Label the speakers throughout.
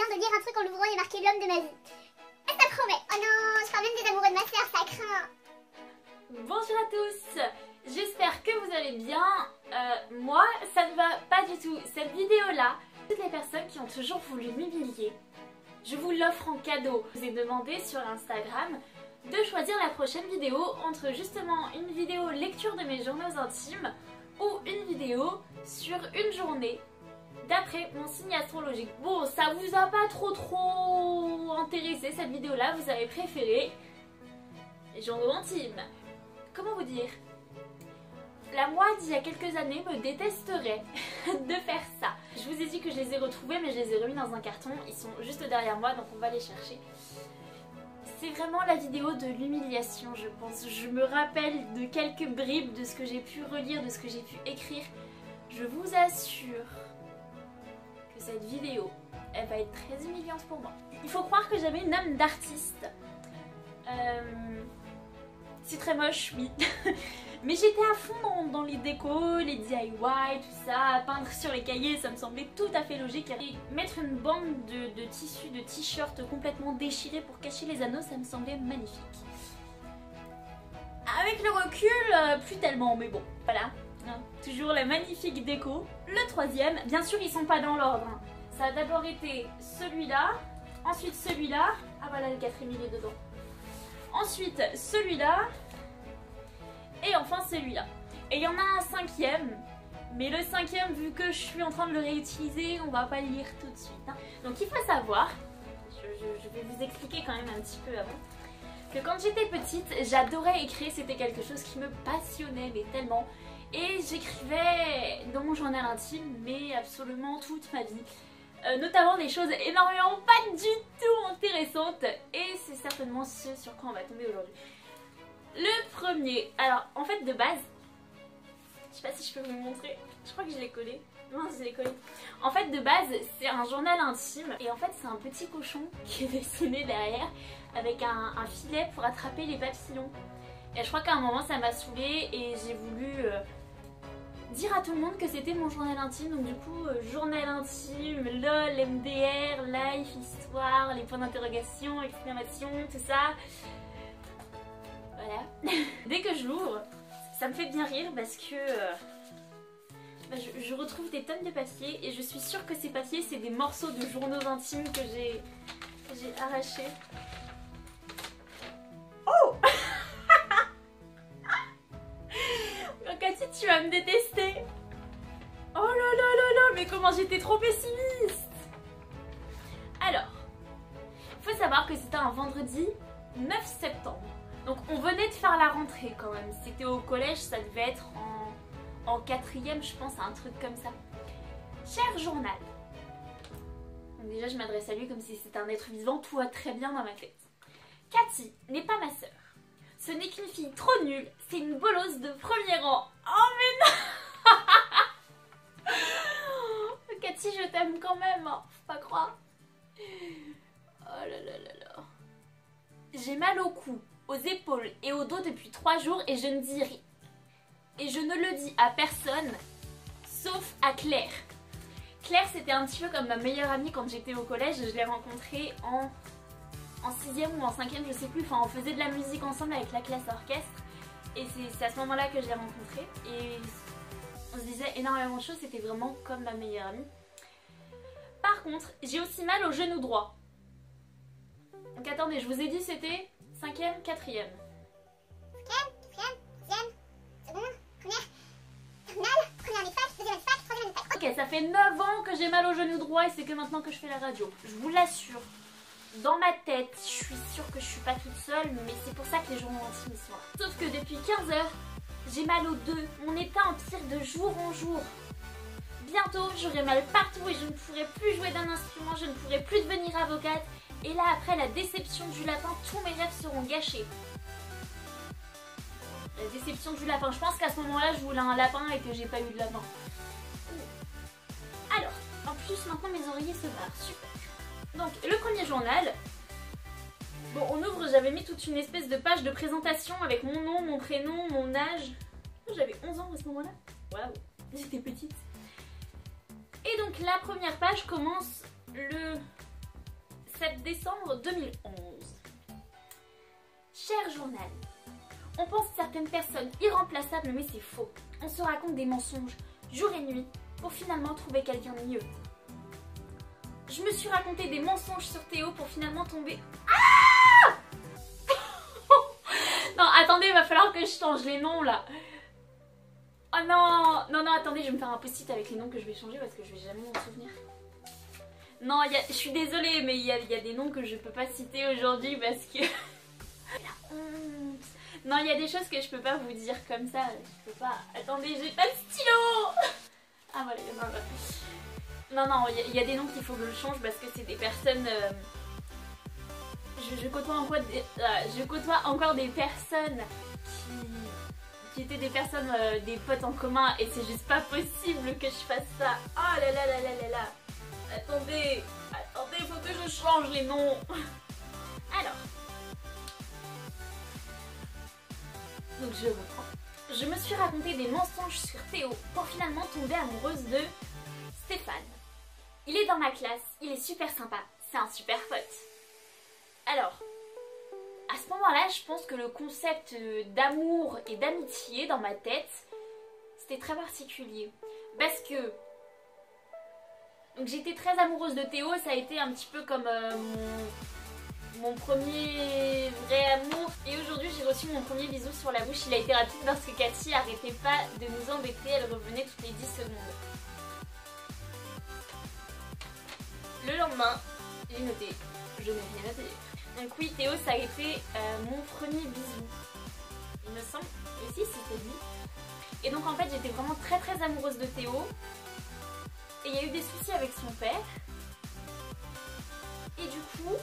Speaker 1: viens de lire un truc en l'ouvrant, il est marqué l'homme de ma vie. Et ça promet. Oh non, je parle même des amoureux de ma soeur, ça craint.
Speaker 2: Bonjour à tous, j'espère que vous allez bien. Moi, ça ne va pas du tout. Cette vidéo-là, toutes les personnes qui ont toujours voulu m'humilier, je vous l'offre en cadeau. Je vous ai demandé sur Instagram de choisir la prochaine vidéo entre justement une vidéo lecture de mes journaux intimes ou une vidéo sur une journée d'après mon signe astrologique. Bon, ça vous a pas trop intéressé cette vidéo-là, vous avez préféré les journaux intimes. Comment vous dire? La moi d'il y a quelques années me détesterait de faire ça. Je vous ai dit que je les ai retrouvés, mais je les ai remis dans un carton. Ils sont juste derrière moi, donc on va les chercher. C'est vraiment la vidéo de l'humiliation, je pense. Je me rappelle de quelques bribes de ce que j'ai pu relire, de ce que j'ai pu écrire. Je vous assure que cette vidéo, elle va être très humiliante pour moi. Il faut croire que j'avais une âme d'artiste. C'est très moche, oui. Mais j'étais à fond dans les décos, les DIY, tout ça. Peindre sur les cahiers, ça me semblait tout à fait logique. Et mettre une bande de tissu, de t-shirt complètement déchiré pour cacher les anneaux, ça me semblait magnifique. Avec le recul, plus tellement, mais bon, voilà. Hein, toujours la magnifique déco. Le troisième, bien sûr, ils sont pas dans l'ordre. Hein. Ça a d'abord été celui-là, ensuite celui-là. Ah voilà, le quatrième, il est dedans. Ensuite, celui-là. Et enfin celui-là. Et il y en a un cinquième. Mais le cinquième, vu que je suis en train de le réutiliser, on va pas le lire tout de suite. Hein. Donc il faut savoir, je vais vous expliquer quand même un petit peu avant, que quand j'étais petite, j'adorais écrire. C'était quelque chose qui me passionnait, mais tellement. Et j'écrivais dans mon journal intime, mais absolument toute ma vie. Notamment des choses énormément pas du tout intéressantes. Et c'est certainement ce sur quoi on va tomber aujourd'hui. Le premier, alors en fait de base, je sais pas si je peux vous le montrer, je crois que je l'ai collé. Non, je l'ai collé. En fait de base, c'est un journal intime. Et en fait c'est un petit cochon qui est dessiné derrière avec un filet pour attraper les papillons. Et je crois qu'à un moment ça m'a saoulée et j'ai voulu... dire à tout le monde que c'était mon journal intime. Donc du coup, journal intime, lol, MDR, life, histoire, les points d'interrogation, exclamation, tout ça. Voilà. Dès que je l'ouvre, ça me fait bien rire parce que je retrouve des tonnes de papiers et je suis sûre que ces papiers, c'est des morceaux de journaux intimes que j'ai arrachés. Oh Cathy, tu vas me détester. Oh là là là là, mais comment j'étais trop pessimiste. Alors, il faut savoir que c'était un vendredi 9 septembre. Donc on venait de faire la rentrée quand même. C'était au collège, ça devait être en 4e, je pense, un truc comme ça. Cher journal. Donc déjà, je m'adresse à lui comme si c'était un être vivant, tout va très bien dans ma tête. Cathy n'est pas ma sœur. Ce n'est qu'une fille trop nulle, c'est une bolosse de premier rang. Oh mais non. Cathy, je t'aime quand même, hein. Faut pas croire. Oh là là là là. J'ai mal au cou, aux épaules et au dos depuis 3 jours et je ne dis rien. Et je ne le dis à personne, sauf à Claire. Claire, c'était un petit peu comme ma meilleure amie quand j'étais au collège. Je l'ai rencontrée en 6e ou en 5e, je sais plus. Enfin, on faisait de la musique ensemble avec la classe orchestre. Et c'est à ce moment-là que je l'ai rencontrée. Et on se disait énormément de choses. C'était vraiment comme ma meilleure amie. Par contre, j'ai aussi mal au genou droit. Donc attendez, je vous ai dit c'était 5e, 4e.
Speaker 1: 4e, 3e,
Speaker 2: Ok, ça fait 9 ans que j'ai mal au genou droit et c'est que maintenant que je fais la radio. Je vous l'assure. Dans ma tête, je suis sûre que je suis pas toute seule, mais c'est pour ça que les journaux intimes sont là. Sauf que depuis 15 heures, j'ai mal aux deux. Mon état empire de jour en jour. Bientôt, j'aurai mal partout et je ne pourrai plus jouer d'un instrument, je ne pourrai plus devenir avocate. Et là, après la déception du lapin, tous mes rêves seront gâchés. La déception du lapin. Je pense qu'à ce moment-là, je voulais un lapin et que j'ai pas eu de lapin. Alors, en plus, maintenant mes oreillers se barrent. Super. Donc, le premier journal. Bon, on ouvre, j'avais mis toute une espèce de page de présentation avec mon nom, mon prénom, mon âge. J'avais 11 ans à ce moment-là. Waouh, j'étais petite. Et donc, la première page commence le 7 décembre 2011. Cher journal, on pense certaines personnes irremplaçables mais c'est faux. On se raconte des mensonges jour et nuit pour finalement trouver quelqu'un de mieux. Je me suis raconté des mensonges sur Théo pour finalement tomber... Ah non, attendez, il va falloir que je change les noms là. Oh non, non, non, attendez, je vais me faire un post-it avec les noms que je vais changer parce que je vais jamais m'en souvenir. Non, je suis désolée, mais il y a des noms que je peux pas citer aujourd'hui parce que... La honte. Non, il y a des choses que je peux pas vous dire comme ça. Je peux pas... Attendez, j'ai pas de stylo. Ah voilà, il y en a un. Non, non, il y a des noms qu'il faut que je change parce que c'est des personnes... Je côtoie encore des personnes qui étaient des personnes, des potes en commun et c'est juste pas possible que je fasse ça. Oh là là là là là là. Attendez, faut que je change les noms. Alors. Donc je reprends. Je me suis raconté des mensonges sur Théo pour finalement tomber amoureuse de Stéphane. Il est dans ma classe, il est super sympa, c'est un super pote. Alors, à ce moment-là, je pense que le concept d'amour et d'amitié dans ma tête, c'était très particulier. Parce que donc j'étais très amoureuse de Théo, ça a été un petit peu comme mon premier vrai amour. Et aujourd'hui, j'ai reçu mon premier bisou sur la bouche. Il a été rapide parce que Cathy arrêtait pas de nous embêter, elle revenait toutes les 10 secondes. Le lendemain, j'ai noté, je n'ai rien noté. Donc oui, Théo, ça a été mon premier bisou. Il me semble que si, c'était lui. Et donc en fait, j'étais vraiment très très amoureuse de Théo. Et il y a eu des soucis avec son père. Et du coup,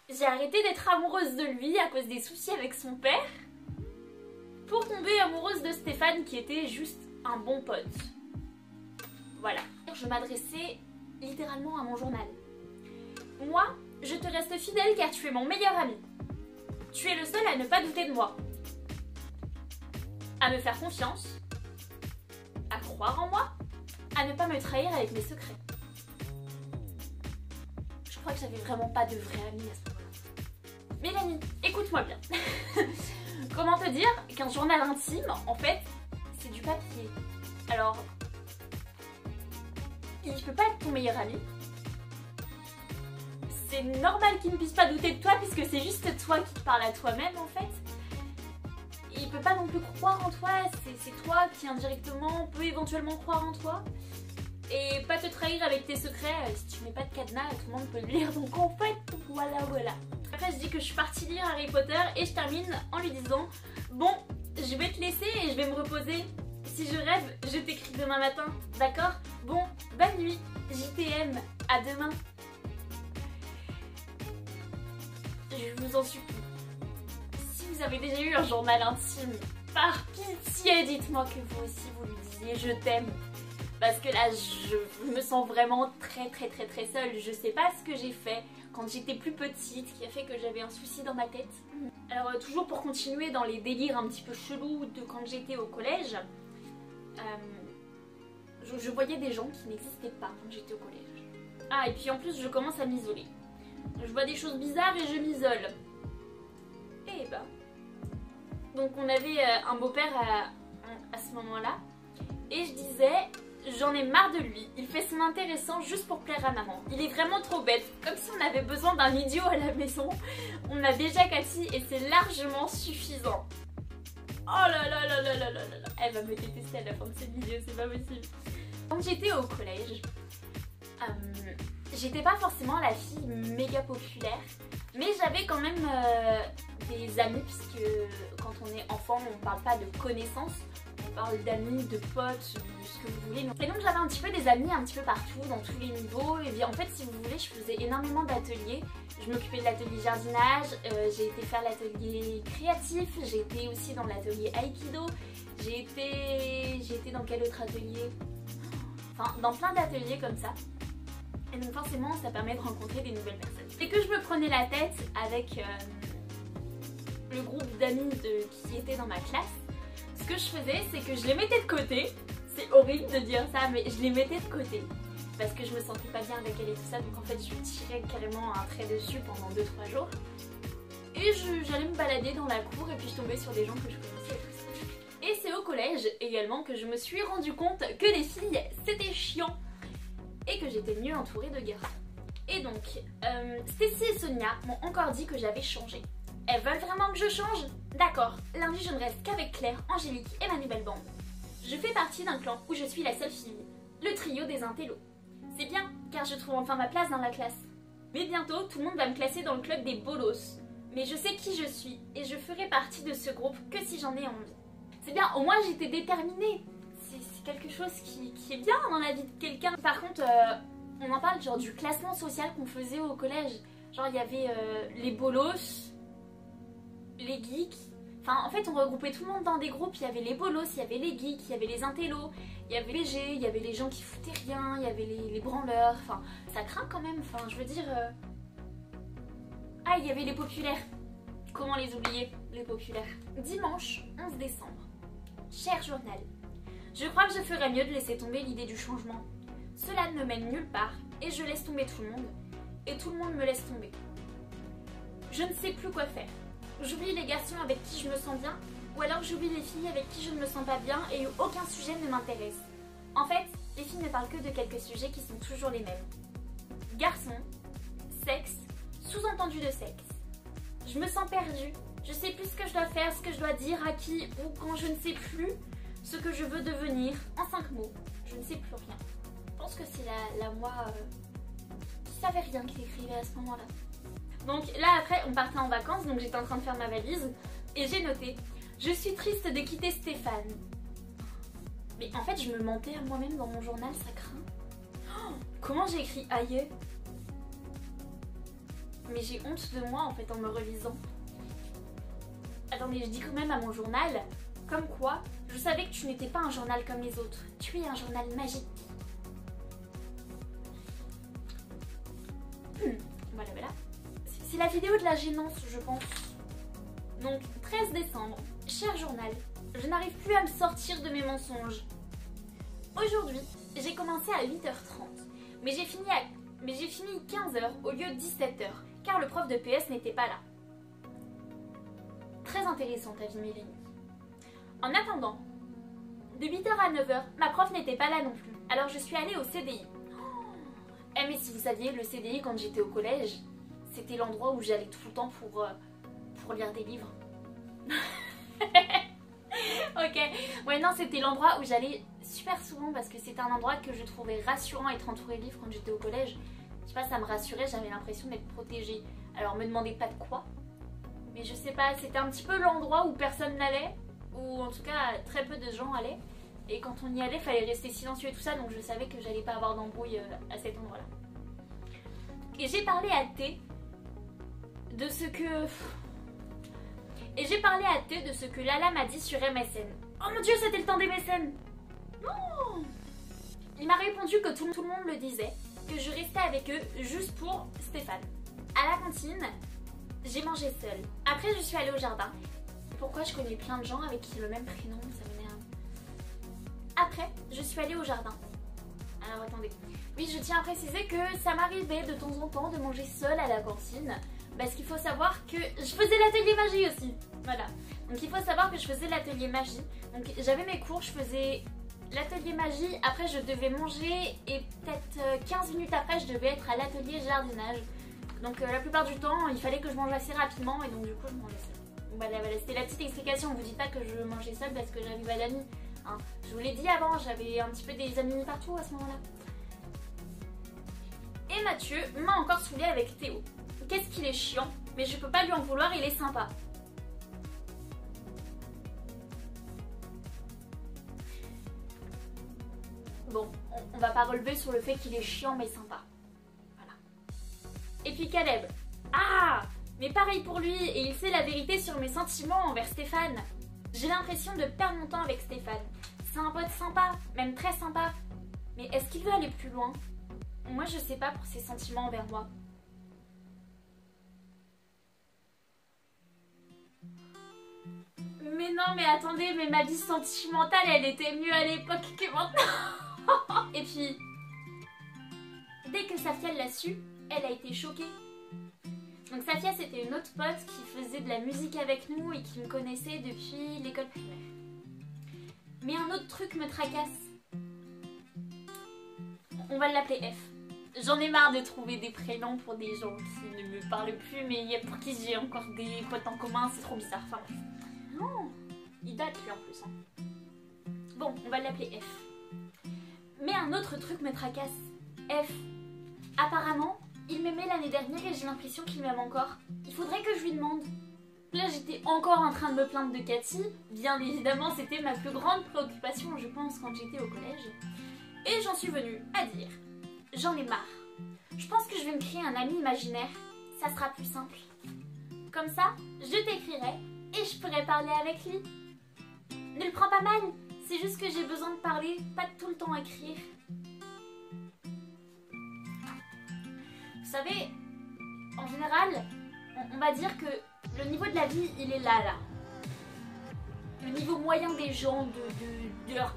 Speaker 2: j'ai arrêté d'être amoureuse de lui à cause des soucis avec son père. Pour tomber amoureuse de Stéphane qui était juste un bon pote. Voilà. Je m'adressais littéralement à mon journal. Moi, je te reste fidèle car tu es mon meilleur ami. Tu es le seul à ne pas douter de moi. À me faire confiance. À croire en moi. À ne pas me trahir avec mes secrets. Je crois que j'avais vraiment pas de vrai ami à ce moment-là. Mélanie, écoute-moi bien. Comment te dire qu'un journal intime, en fait, c'est du papier. Alors, il peut pas être ton meilleur ami. C'est normal qu'il ne puisse pas douter de toi puisque c'est juste toi qui te parles à toi-même en fait. Il peut pas non plus croire en toi, c'est toi qui indirectement peut éventuellement croire en toi. Et pas te trahir avec tes secrets, si tu mets pas de cadenas, tout le monde peut le lire. Donc en fait, voilà. Après je dis que je suis partie lire Harry Potter et je termine en lui disant bon, je vais te laisser et je vais me reposer. Si je rêve, je t'écris demain matin, d'accord? Bon, bonne nuit, JTM, à demain. Je vous en supplie, si vous avez déjà eu un journal intime, par pitié, dites-moi que vous aussi vous lui disiez je t'aime. Parce que là, je me sens vraiment très seule. Je sais pas ce que j'ai fait quand j'étais plus petite, qui a fait que j'avais un souci dans ma tête. Alors toujours pour continuer dans les délires un petit peu chelous de quand j'étais au collège, je voyais des gens qui n'existaient pas quand j'étais au collège. Ah, et puis en plus, je commence à m'isoler. Je vois des choses bizarres et je m'isole. Et bah. Donc on avait un beau-père à ce moment-là. Et je disais, j'en ai marre de lui. Il fait son intéressant juste pour plaire à maman. Il est vraiment trop bête. Comme si on avait besoin d'un idiot à la maison. On a déjà Cathy et c'est largement suffisant. Oh là là là là là là là. Elle va me détester à la fin de cette vidéo, c'est pas possible. Quand j'étais au collège, j'étais pas forcément la fille méga populaire, mais j'avais quand même des amis, puisque quand on est enfant, on parle pas de connaissances, on parle d'amis, de potes, de ce que vous voulez. Et donc j'avais un petit peu des amis un petit peu partout, dans tous les niveaux. Et bien en fait, si vous voulez, je faisais énormément d'ateliers. Je m'occupais de l'atelier jardinage, j'ai été faire l'atelier créatif, j'ai été aussi dans l'atelier Aikido, j'ai été dans quel autre atelier? Enfin, dans plein d'ateliers comme ça. Et donc forcément, ça permet de rencontrer des nouvelles personnes. Et que je me prenais la tête avec le groupe d'amis qui étaient dans ma classe, ce que je faisais, c'est que je les mettais de côté. C'est horrible de dire ça, mais je les mettais de côté. parce que je me sentais pas bien avec elle et tout ça, donc en fait je tirais carrément un trait dessus pendant 2-3 jours. Et j'allais me balader dans la cour et puis je tombais sur des gens que je connaissais et tout ça. Et c'est au collège également que je me suis rendu compte que les filles c'était chiant et que j'étais mieux entourée de garçons. Et donc, Stécie et Sonia m'ont encore dit que j'avais changé. Elles veulent vraiment que je change? D'accord, lundi je ne reste qu'avec Claire, Angélique et ma nouvelle bande. Je fais partie d'un clan où je suis la seule fille, le trio des intellos. C'est bien, car je trouve enfin ma place dans la classe. Mais bientôt, tout le monde va me classer dans le club des bolos. Mais je sais qui je suis, et je ferai partie de ce groupe que si j'en ai envie. C'est bien, au moins j'étais déterminée. C'est quelque chose qui est bien dans la vie de quelqu'un. Par contre, on en parle genre du classement social qu'on faisait au collège. Genre il y avait les bolos, les geeks. Enfin en fait on regroupait tout le monde dans des groupes. Il y avait les bolos, il y avait les geeks, il y avait les intellos, il y avait les G, il y avait les gens qui foutaient rien, il y avait les branleurs. Enfin ça craint quand même, enfin je veux dire... Ah il y avait les populaires. Comment les oublier, les populaires. Dimanche 11 décembre. Cher journal. Je crois que je ferais mieux de laisser tomber l'idée du changement. Cela ne me mène nulle part et je laisse tomber tout le monde. Et tout le monde me laisse tomber. Je ne sais plus quoi faire. J'oublie les garçons avec qui je me sens bien, ou alors j'oublie les filles avec qui je ne me sens pas bien et où aucun sujet ne m'intéresse. En fait, les filles ne parlent que de quelques sujets qui sont toujours les mêmes. Garçons, sexe, sous-entendu de sexe. Je me sens perdue. Je sais plus ce que je dois faire, ce que je dois dire, à qui ou quand je ne sais plus ce que je veux devenir. En 5 mots, je ne sais plus rien. Je pense que c'est la moi qui savait rien qui écrivait à ce moment-là. Donc là après on partait en vacances, donc j'étais en train de faire ma valise et j'ai noté « Je suis triste de quitter Stéphane ». Mais en fait je me mentais à moi-même dans mon journal, ça craint. Oh, comment j'ai écrit « aïe » Mais j'ai honte de moi en fait en me relisant. Attendez, je dis quand même à mon journal, comme quoi, je savais que tu n'étais pas un journal comme les autres. Tu es un journal magique. Voilà, voilà. C'est la vidéo de la gênance, je pense. Donc, 13 décembre. Cher journal, je n'arrive plus à me sortir de mes mensonges. Aujourd'hui, j'ai commencé à 8h30, mais j'ai fini 15h au lieu de 17h, car le prof de PS n'était pas là. Très intéressant ta vie, Mélanie. En attendant, de 8h à 9h, ma prof n'était pas là non plus, alors je suis allée au CDI. Eh mais si vous saviez, le CDI quand j'étais au collège, c'était l'endroit où j'allais tout le temps pour lire des livres. Ok, ouais non c'était l'endroit où j'allais super souvent parce que c'était un endroit que je trouvais rassurant être entourée de livres quand j'étais au collège. Je sais pas, ça me rassurait, j'avais l'impression d'être protégée. Alors me demandez pas de quoi, mais je sais pas, c'était un petit peu l'endroit où personne n'allait, ou en tout cas très peu de gens allaient. Et quand on y allait, fallait rester silencieux et tout ça, donc je savais que j'allais pas avoir d'embrouille à cet endroit-là. Et j'ai parlé à T de ce que... Lala m'a dit sur MSN. Oh mon dieu, c'était le temps des MSN. Non. Il m'a répondu que tout le monde le disait, que je restais avec eux juste pour Stéphane. À la cantine, j'ai mangé seule. Après, je suis allée au jardin. Pourquoi je connais plein de gens avec qui le même prénom, ça m'énerve. Après, je suis allée au jardin. Alors attendez. Oui, je tiens à préciser que ça m'arrivait de temps en temps de manger seule à la cantine. Parce qu'il faut savoir que je faisais l'atelier magie aussi. Voilà. Donc il faut savoir que je faisais l'atelier magie. Donc j'avais mes cours, je faisais l'atelier magie. Après je devais manger et peut-être 15 minutes après je devais être à l'atelier jardinage. Donc la plupart du temps il fallait que je mange assez rapidement et donc du coup je mangeais seule. Donc voilà, c'était la petite explication. Vous dites pas que je mangeais seule parce que j'avais pas d'amis. Hein. Je vous l'ai dit avant, j'avais un petit peu des amis partout à ce moment-là. Et Mathieu m'a encore saoulée avec Théo. Qu'est-ce qu'il est chiant, mais je peux pas lui en vouloir, il est sympa. Bon, on va pas relever sur le fait qu'il est chiant mais sympa. Voilà. Et puis Caleb. Ah, mais pareil pour lui, et il sait la vérité sur mes sentiments envers Stéphane. J'ai l'impression de perdre mon temps avec Stéphane. C'est un pote sympa, même très sympa. Mais est-ce qu'il veut aller plus loin? Moi je sais pas pour ses sentiments envers moi. Mais non, mais attendez, mais ma vie sentimentale, elle était mieux à l'époque que maintenant. Et puis, Dès que Safia l'a su, elle a été choquée. Donc Safia, c'était une autre pote qui faisait de la musique avec nous et qui me connaissait depuis l'école primaire. Mais un autre truc me tracasse. On va l'appeler F. J'en ai marre de trouver des prénoms pour des gens qui ne me parlent plus, mais pour qui j'ai encore des potes en commun, c'est trop bizarre. Enfin bref. Non, il date lui en plus. Hein. Bon, on va l'appeler F. Mais un autre truc me tracasse. F. Apparemment, il m'aimait l'année dernière et j'ai l'impression qu'il m'aime encore. Il faudrait que je lui demande. Là, j'étais encore en train de me plaindre de Cathy. Bien évidemment, c'était ma plus grande préoccupation, je pense, quand j'étais au collège. Et j'en suis venue à dire, j'en ai marre. Je pense que je vais me créer un ami imaginaire. Ça sera plus simple. Comme ça, je t'écrirai et je pourrai parler avec lui. Ne le prends pas mal. C'est juste que j'ai besoin de parler, pas de tout le temps écrire. Vous savez, en général, on va dire que le niveau de la vie, il est là. Le niveau moyen des gens, de leur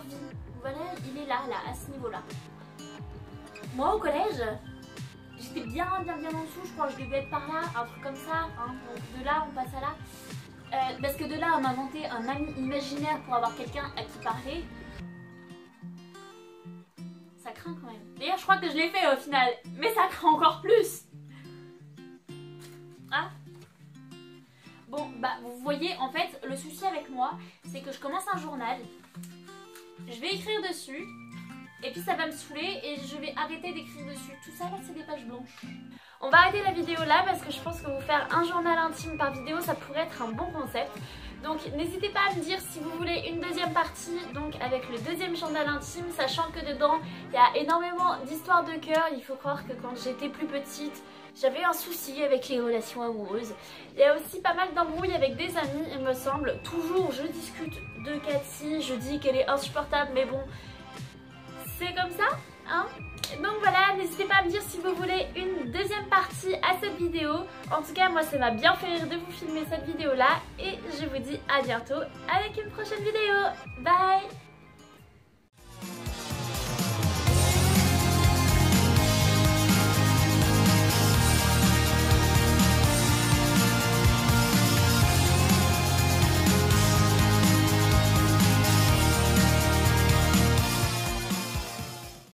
Speaker 2: vie, voilà, il est là, à ce niveau-là. Moi, au collège, j'étais bien en dessous, je crois que je devais être par là, un truc comme ça. Hein, donc de là, on passe à là. Parce que de là, on m'a inventé un ami imaginaire pour avoir quelqu'un à qui parler. Ça craint quand même. D'ailleurs, je crois que je l'ai fait au final, mais ça craint encore plus. Ah. Bon, bah, vous voyez, en fait, le souci avec moi, c'est que je commence un journal, je vais écrire dessus, et puis ça va me saouler et je vais arrêter d'écrire dessus. Tout ça, là, c'est des pages blanches. On va arrêter la vidéo là parce que je pense que vous faire un journal intime par vidéo, ça pourrait être un bon concept. Donc n'hésitez pas à me dire si vous voulez une deuxième partie, donc avec le deuxième journal intime, sachant que dedans, il y a énormément d'histoires de cœur. Il faut croire que quand j'étais plus petite, j'avais un souci avec les relations amoureuses. Il y a aussi pas mal d'embrouilles avec des amis, il me semble. Toujours, je discute de Cathy, je dis qu'elle est insupportable, mais bon, c'est comme ça, hein. Donc voilà, n'hésitez pas à me dire si vous voulez une deuxième partie à cette vidéo. En tout cas, moi, ça m'a bien fait rire de vous filmer cette vidéo-là. Et je vous dis à bientôt avec une prochaine vidéo. Bye!